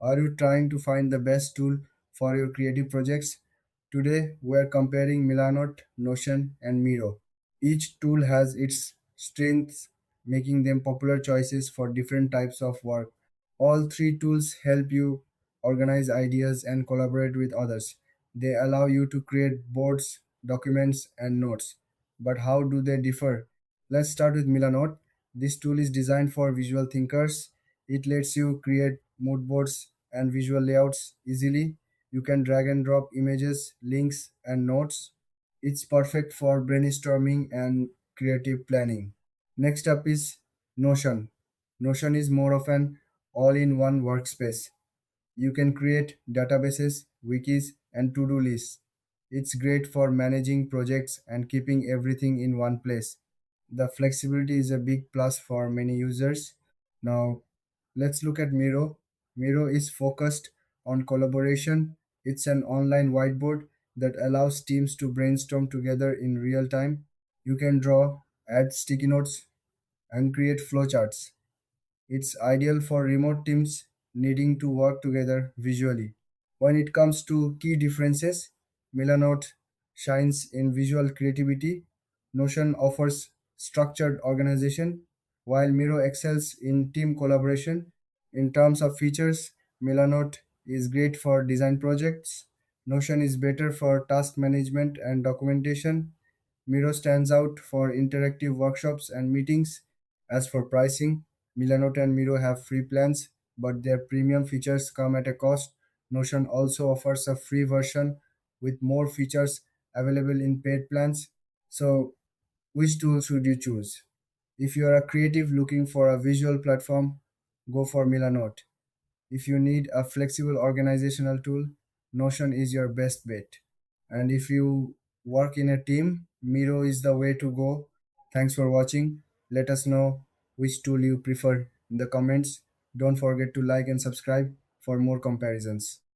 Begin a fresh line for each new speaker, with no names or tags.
Are you trying to find the best tool for your creative projects? Today, we are comparing Milanote, Notion, and Miro. Each tool has its strengths, making them popular choices for different types of work. All three tools help you organize ideas and collaborate with others. They allow you to create boards, documents, and notes. But how do they differ? Let's start with Milanote. This tool is designed for visual thinkers. It lets you create mood boards and visual layouts easily. You can drag and drop images, links, and notes. It's perfect for brainstorming and creative planning. Next up is Notion. Notion is more of an all in one workspace. You can create databases, wikis, and to do lists. It's great for managing projects and keeping everything in one place. The flexibility is a big plus for many users. Now, let's look at Miro. Miro is focused on collaboration. It's an online whiteboard that allows teams to brainstorm together in real time. You can draw, add sticky notes, and create flowcharts. It's ideal for remote teams needing to work together visually. When it comes to key differences, Milanote shines in visual creativity, Notion offers structured organization, while Miro excels in team collaboration. In terms of features, Milanote is great for design projects, Notion is better for task management and documentation, Miro stands out for interactive workshops and meetings. As for pricing, Milanote and Miro have free plans, but their premium features come at a cost. Notion also offers a free version with more features available in paid plans. So, which tool should you choose? If you are a creative looking for a visual platform, go for Milanote. If you need a flexible organizational tool, Notion is your best bet. And if you work in a team, Miro is the way to go. Thanks for watching. Let us know which tool you prefer in the comments. Don't forget to like and subscribe for more comparisons.